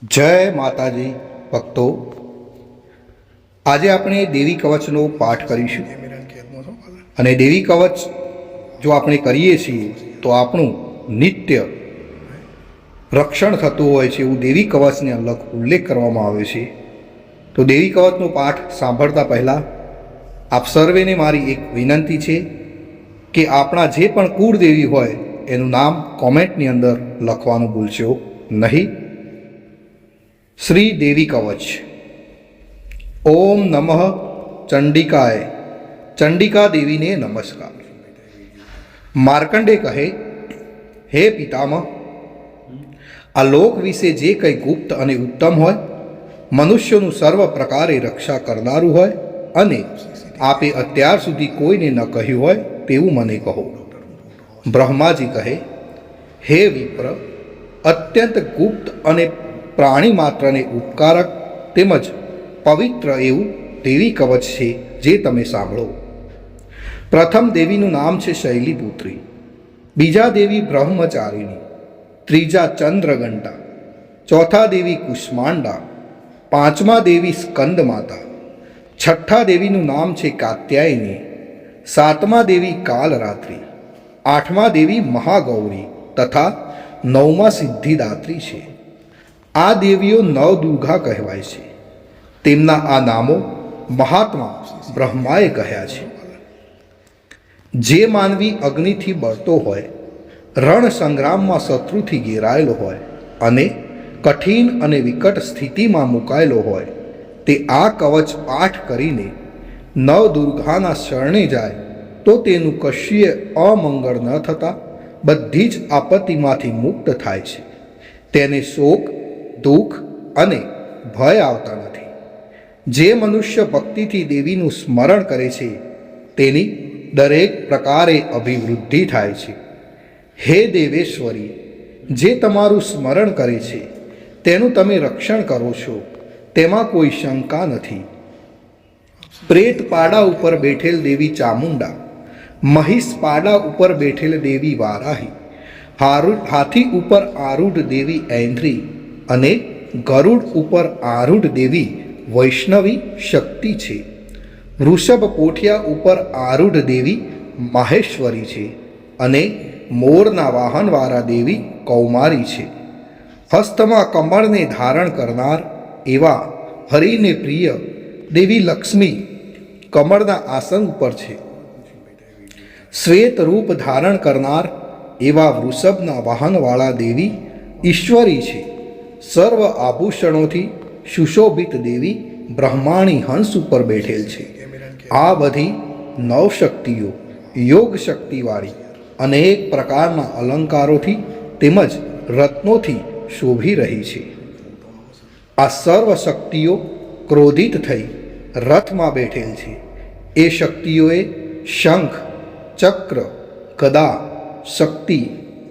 જય માતાજી ભક્તો, આજે આપણે દેવી કવચનો પાઠ કરીશું. અને દેવી કવચ જો આપણે કરીએ છીએ તો આપણું નિત્ય રક્ષણ થતું હોય છે, એવું દેવી કવચને ઉલ્લેખ કરવામાં આવે છે. તો દેવી કવચનો પાઠ સાંભળતા પહેલાં આપ સર્વેને મારી એક વિનંતી છે કે આપણા જે પણ કુળદેવી હોય એનું નામ કોમેન્ટની અંદર લખવાનું ભૂલશો નહીં. શ્રી દેવી કવચ. ઓમ નમઃ ચંડિકાય. ચંડિકા દેવીને નમસ્કાર. માર્કંડે કહે, હે પિતામહ, આ લોક વિશે જે કંઈ ગુપ્ત અને ઉત્તમ હોય, મનુષ્યોનું સર્વ પ્રકારે રક્ષા કરનારું હોય અને આપે અત્યાર સુધી કોઈને ન કહ્યું હોય તેવું મને કહો. બ્રહ્માજી કહે, હે વિપ્ર, અત્યંત ગુપ્ત અને પ્રાણી માત્રને ઉપકારક તેમજ પવિત્ર એવું દેવી કવચ છે જે તમે સાંભળો. પ્રથમ દેવીનું નામ છે શૈલીપુત્રી, બીજા દેવી બ્રહ્મચારિણી, ત્રીજા ચંદ્રઘંટા, ચોથા દેવી કુષ્માંડા, પાંચમા દેવી સ્કંદ માતા, છઠ્ઠા દેવીનું નામ છે કાત્યાયની, સાતમા દેવી કાલરાત્રિ, આઠમા દેવી મહાગૌરી તથા નવમા સિદ્ધિદાત્રી છે. આ દેવીઓ નવદુર્ગા કહેવાય છે. તેમના આ નામો મહાત્મા બ્રહ્માએ કહ્યા છે. જે માનવી અગ્નિથી બળતો હોય, રણ સંગ્રામમાં શત્રુથી ઘેરાયેલો હોય અને કઠિન અને વિકટ સ્થિતિમાં મુકાયેલો હોય, તે આ કવચ પાઠ કરીને નવદુર્ગાના શરણે જાય તો તેનું કશ્ય અમંગળ ન થતાં બધી જ આપત્તિમાંથી મુક્ત થાય છે. તેને શોક, દુઃખ અને ભય આવતા નથી. જે મનુષ્ય ભક્તિથી દેવીનું સ્મરણ કરે છે તેની દરેક પ્રકારે અભિવૃદ્ધિ થાય છે. હે દેવેશ્વરી, જે તમારું સ્મરણ કરે છે તેનું તમે રક્ષણ કરો છો, તેમાં કોઈ શંકા નથી. પ્રેત પાડા ઉપર બેઠેલ દેવી ચામુંડા, મહિષ પાડા ઉપર બેઠેલ દેવી વારાહી, હાથી ઉપર આરૂઢ દેવી ઐંધ્રી અને ગરુડ ઉપર આરૂઢ દેવી વૈષ્ણવી શક્તિ છે. વૃષભ પોઠિયા ઉપર આરૂઢ દેવી માહેશ્વરી છે અને મોરના વાહનવાળા દેવી કૌમારી છે. હસ્તમાં કમળને ધારણ કરનાર એવા હરિને પ્રિય દેવી લક્ષ્મી કમળના આસન ઉપર છે. શ્વેત રૂપ ધારણ કરનાર એવા વૃષભના વાહનવાળા દેવી ઈશ્વરી છે. સર્વ આભૂષણોથી સુશોભિત દેવી બ્રહ્માણી હંસ ઉપર બેઠેલ છે. આ બધી નવશક્તિઓ યોગ શક્તિવાળી અનેક પ્રકારના અલંકારોથી તેમજ રત્નોથી શોભી રહી છે. આ સર્વ શક્તિઓ ક્રોધિત થઈ રથમાં બેઠેલ છે. એ શક્તિઓએ શંખ, ચક્ર, ગદા, શક્તિ,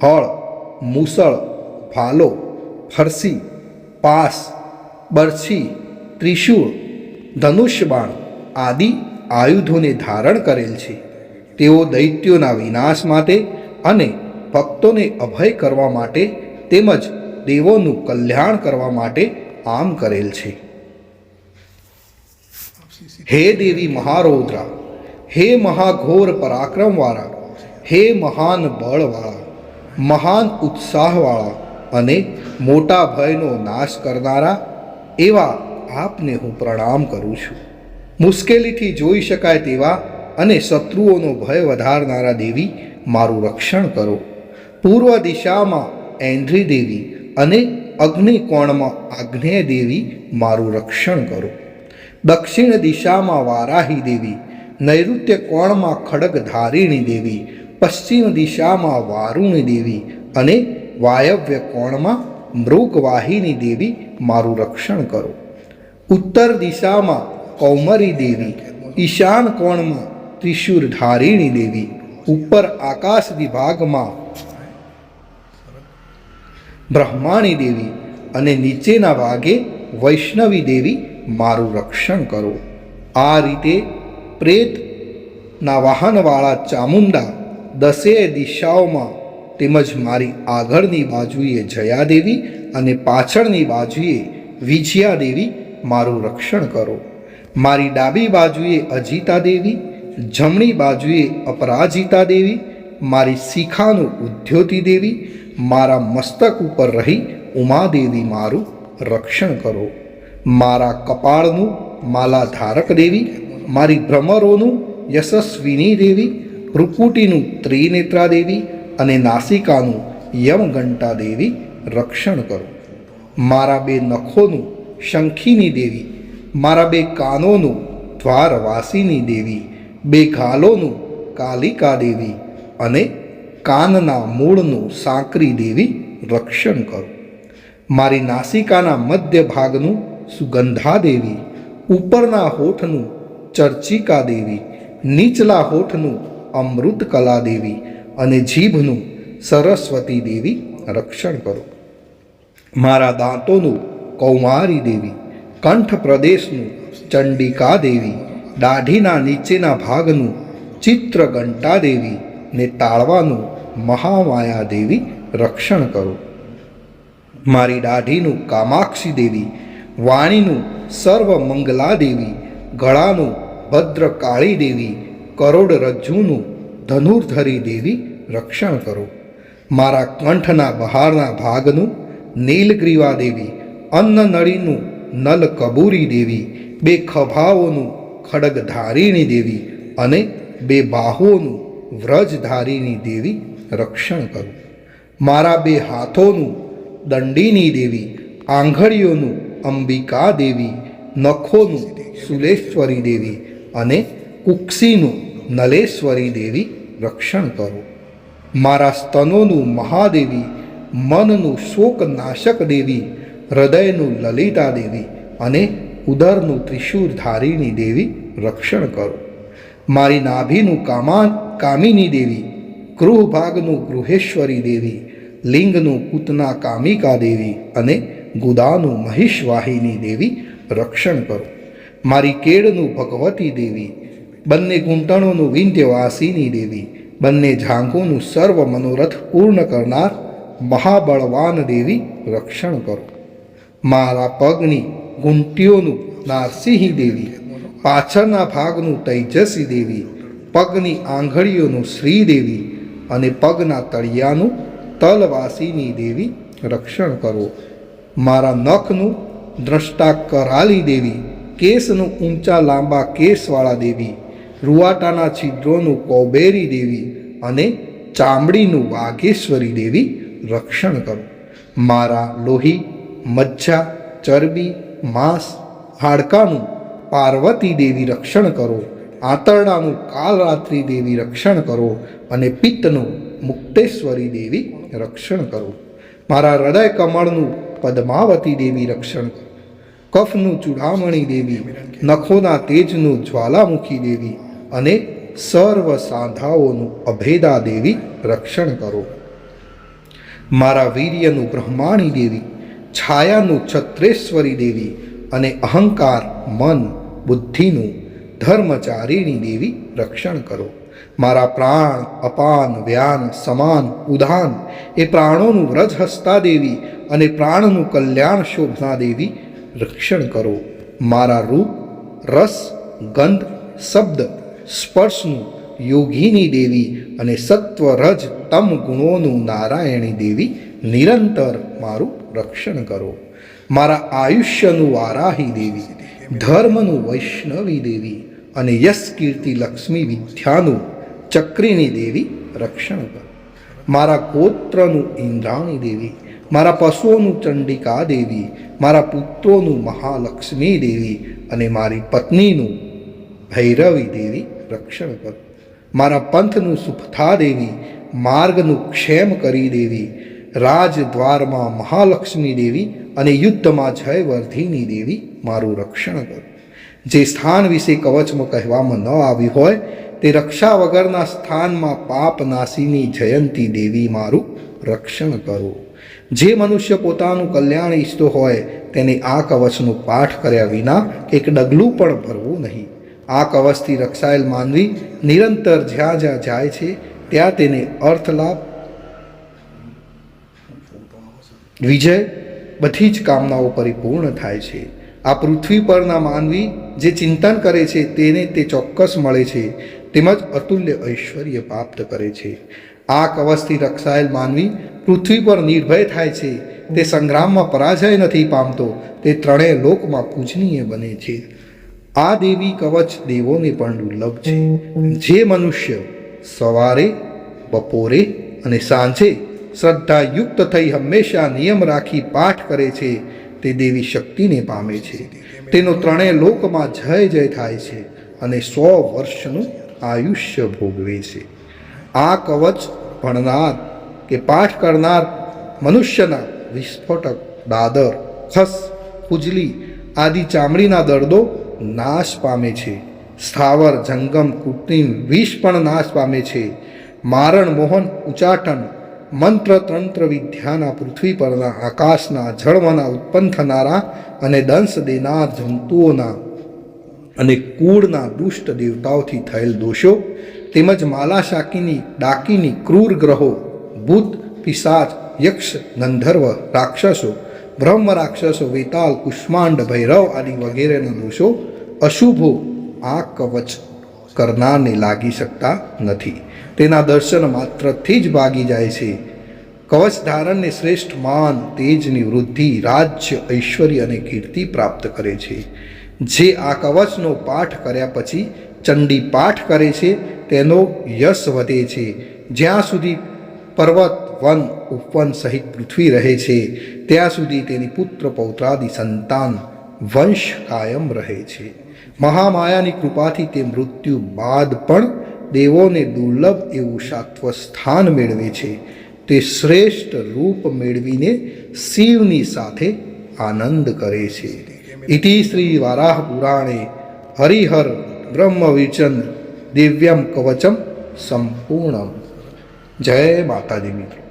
હળ, મૂસળ, ભાલો, ફરસી, પાસ, બરછી, ત્રિશૂળ, ધનુષ્યબાણ આદિ આયુધોને ધારણ કરેલ છે. તેઓ દૈત્યોના વિનાશ માટે અને ભક્તોને અભય કરવા માટે તેમજ દેવોનું કલ્યાણ કરવા માટે આમ કરેલ છે. હે દેવી મહારૌદ્રા, હે મહાઘોર પરાક્રમવાળા, હે મહાન બળવાળા, મહાન ઉત્સાહવાળા અને મોટા ભયનો નાશ કરનારા એવા આપને હું પ્રણામ કરું છું. મુશ્કેલીથી જોઈ શકાય તેવા અને શત્રુઓનો ભય વધારનારા દેવી મારું રક્ષણ કરો. પૂર્વ દિશામાં ઐંધ્રી દેવી અને અગ્નિકોણમાં આગ્નેય દેવી મારું રક્ષણ કરો. દક્ષિણ દિશામાં વારાહી દેવી, નૈઋત્ય કોણમાં ખડગધારિણી દેવી, પશ્ચિમ દિશામાં વારુણી દેવી અને વાયવ્ય કોણમાં મૃગવાહિની દેવી મારું રક્ષણ કરો. ઉત્તર દિશામાં કૌમરી દેવી, ઈશાન કોણમાં ત્રિશૂરધારિણી દેવી, ઉપર આકાશ વિભાગમાં બ્રહ્માણી દેવી અને નીચેના ભાગે વૈષ્ણવી દેવી મારું રક્ષણ કરો. આ રીતે પ્રેતના વાહનવાળા ચામુંડા દસેય દિશાઓમાં તેમજ મારી આગળની બાજુએ જયાદેવી અને પાછળની બાજુએ વિજયા દેવી મારું રક્ષણ કરો. મારી ડાબી બાજુએ અજીતા દેવી, જમણી બાજુએ અપરાજિતા દેવી, મારી શિખાનું ઉદ્યોતિ દેવી, મારા મસ્તક ઉપર રહી ઉમાદેવી મારું રક્ષણ કરો. મારા કપાળનું માલાધારક દેવી, મારી ભ્રમરોનું યશસ્વિની દેવી, ભ્રુકુટીનું ત્રિનેત્રા દેવી અને નાસિકાનું યમઘંટા દેવી રક્ષણ કરો. મારા બે નખોનું શંખીની દેવી, મારા બે કાનોનું દ્વારવાસીની દેવી, બે ગાલોનું કાલિકા દેવી અને કાનના મૂળનું સાંકરી દેવી રક્ષણ કરો. મારી નાસિકાના મધ્ય ભાગનું સુગંધા દેવી, ઉપરના હોઠનું ચર્ચિકા દેવી, નીચલા હોઠનું અમૃતકલા દેવી અને જીભનું સરસ્વતી દેવી રક્ષણ કરો. મારા દાંતોનું કૌમારી દેવી, કંઠ પ્રદેશનું ચંડિકા દેવી, દાઢીના નીચેના ભાગનું ચિત્રઘંટા દેવી ને તાળવાનું મહામાયા દેવી રક્ષણ કરો. મારી દાઢીનું કામાક્ષી દેવી, વાણીનું સર્વમંગલા દેવી, ગળાનું ભદ્રકાળી દેવી, કરોડરજ્જુનું ધનુર્ધરી દેવી રક્ષણ કરો. મારા કંઠના બહારના ભાગનું નીલગ્રીવા દેવી, અન્નનળીનું નલકબૂરી દેવી, બે ખભાઓનું ખડગધારીણી દેવી અને બે બાહુઓનું વ્રજધારીણી દેવી રક્ષણ કરો. મારા બે હાથોનું દંડીની દેવી, આંગળીઓનું અંબિકા દેવી, નખોનું સુલેશ્વરી દેવી અને કુક્ષીનું નલેશ્વરી દેવી રક્ષણ કરો. મારા સ્તનોનું મહાદેવી, મનનું શોકનાશક દેવી, હૃદયનું લલિતા દેવી અને ઉદરનું ત્રિશૂળધારીણી દેવી રક્ષણ કરો. મારી નાભીનું કામિની દેવી, ગૃહભાગનું ગૃહેશ્વરી દેવી, લિંગનું પૂતના કામિકા દેવી અને ગુદાનું મહિષવાહિની દેવી રક્ષણ કરો. મારી કેળનું ભગવતી દેવી, બંને ઘૂંટણોનું વિંધ્યવાસિની દેવી, બંને જાંઘોનું સર્વ મનોરથ પૂર્ણ કરનાર મહાબળવાન દેવી રક્ષણ કરો. મારા પગની ઘૂંટીઓનું નારસિંહી દેવી, પાછળના ભાગનું તૈજસી દેવી, પગની આંગળીઓનું શ્રીદેવી અને પગના તળિયાનું તલવાસીની દેવી રક્ષણ કરો. મારા નખનું દ્રષ્ટા કરાલી દેવી, કેસનું ઊંચા લાંબા કેસવાળા દેવી, રૂવાટાના છિદ્રોનું કૌબેરી દેવી અને ચામડીનું વાઘેશ્વરી દેવી રક્ષણ કરો. મારા લોહી, મજ્જા, ચરબી, માંસ, હાડકાનું પાર્વતી દેવી રક્ષણ કરો. આંતરડાનું કાલરાત્રિ દેવી રક્ષણ કરો અને પિત્તનું મુક્તેશ્વરી દેવી રક્ષણ કરો. મારા હૃદય કમળનું પદ્માવતી દેવી રક્ષણ કરો. કફનું ચૂડામણી દેવી, નખોના તેજનું જ્વાલામુખી દેવી અને સર્વ સાંધાઓનું અભેદા દેવી રક્ષણ કરો. મારા વીર્યનું બ્રહ્માણી દેવી, છાયાનું છત્રેશ્વરી દેવી અને અહંકાર, મન, બુદ્ધિનું ધર્મચારિણી દેવી રક્ષણ કરો. મારા પ્રાણ, અપાન, વ્યાન, સમાન, ઉદાન એ પ્રાણોનું વ્રજહસ્તા દેવી અને પ્રાણનું કલ્યાણ શોભના દેવી રક્ષણ કરો. મારા રૂપ, રસ, ગંધ, શબ્દ, સ્પર્શનું યોગીની દેવી અને સત્વ, રજ, તમ ગુણોનું નારાયણી દેવી નિરંતર મારું રક્ષણ કરો. મારા આયુષ્યનું વારાહી દેવી, ધર્મનું વૈષ્ણવી દેવી અને યશ, કીર્તિ, લક્ષ્મી, વિદ્યાનું ચક્રીની દેવી રક્ષણ કરો. મારા ગોત્રનું ઇન્દ્રાણી દેવી, મારા પશુઓનું ચંડિકા દેવી, મારા પુત્રોનું મહાલક્ષ્મી દેવી અને મારી પત્નીનું ભૈરવી દેવી રક્ષણ કરો. મારા પંથનું સુફથા દેવી, માર્ગનું ક્ષેમ કરી દેવી, રાજદ્વારમાં મહાલક્ષ્મી દેવી અને યુદ્ધમાં જયવર્ધિની દેવી મારું રક્ષણ કરો. જે સ્થાન વિશે કવચમાં કહેવામાં ન આવ્યું હોય તે રક્ષા વગરના સ્થાનમાં પાપનાશીની જયંતી દેવી મારું રક્ષણ કરો. જે મનુષ્ય પોતાનું કલ્યાણ ઈચ્છતો હોય તેને આ કવચનો પાઠ કર્યા વિના એક ડગલું પણ ભરવું નહીં. આ કવચથી રક્ષાયેલ માનવી નિરંતર જ્યાં જ્યાં જાય છે ત્યાં તેને અર્થલાભ, વિજય બધી જ કામનાઓ પરિપૂર્ણ થાય છે. આ પૃથ્વી પરના માનવી જે ચિંતન કરે છે તેને તે ચોક્કસ મળે છે, તેમજ અતુલ્ય ઐશ્વર્ય પ્રાપ્ત કરે છે. આ કવચથી રક્ષાયેલ માનવી પૃથ્વી પર નિર્ભય થાય છે. તે સંગ્રામમાં પરાજય નથી પામતો, તે ત્રણેય લોકમાં પૂજનીય બને છે. આ દેવી કવચ દેવોને પણ દુર્લભ છે. જે મનુષ્ય સવારે, બપોરે અને સાંજે શ્રદ્ધાયુક્ત થઈ હંમેશા નિયમ રાખી પાઠ કરે છે તે દેવી શક્તિને પામે છે. તેનો ત્રણેય લોકમાં જય જય થાય છે અને 100 વર્ષનું આયુષ્ય ભોગવે છે. આ કવચ ભણનાર કે પાઠ કરનાર મનુષ્યના વિસ્ફોટક, દાદર, ખસ, ખુજલી આદિ ચામડીના દર્દો નાશ પામે છે. સ્થાવર, જંગમ, કૃત્રિમ વિષ પણ નાશ પામે છે. મારણ, મોહન, ઉચાટન, મંત્ર, તંત્ર વિદ્યાના પૃથ્વી પરના, આકાશના, જળમાંના ઉત્પન્ન થનારા અને દંશ દેનાર જંતુઓના અને કુળના દુષ્ટ દેવતાઓથી થયેલ દોષો, તેમજ માલા શાકીની, ડાકીની, ક્રૂર ગ્રહો, ભૂત, પિશાચ, યક્ષ, ગંધર્વ, રાક્ષસો, બ્રહ્મ રાક્ષસો, વેતાલ, કુષ્માંડ, ભૈરવ આદિ વગેરેના દોષો, અશુભો આ કવચ કરનારને લાગી શકતા નથી. તેના દર્શન માત્રથી જ ભાગી જાય છે. કવચ ધારણને શ્રેષ્ઠ માન, તેજની વૃદ્ધિ, રાજ્ય, ઐશ્વર્ય અને કીર્તિ પ્રાપ્ત કરે છે. જે આ કવચનો પાઠ કર્યા પછી ચંડી પાઠ કરે છે તેનો યશ વધે છે. જ્યાં સુધી પર્વત, વન, ઉપવન સહિત પૃથ્વી રહે છે ત્યાં સુધી તેની પુત્ર પૌત્રાદિ સંતાન વંશ કાયમ રહે છે. મહામાયાની કૃપાથી તે મૃત્યુ બાદ પણ દેવોને દુર્લભ એવું શાશ્વત સ્થાન મેળવે છે. તે શ્રેષ્ઠ રૂપ મેળવીને શિવની સાથે આનંદ કરે છે. ઇતિ શ્રી વારાહ પુરાણે હરિહર બ્રહ્મ વિચન દિવ્યમ કવચમ સંપૂર્ણમ. જય માતાજી મિત્રો.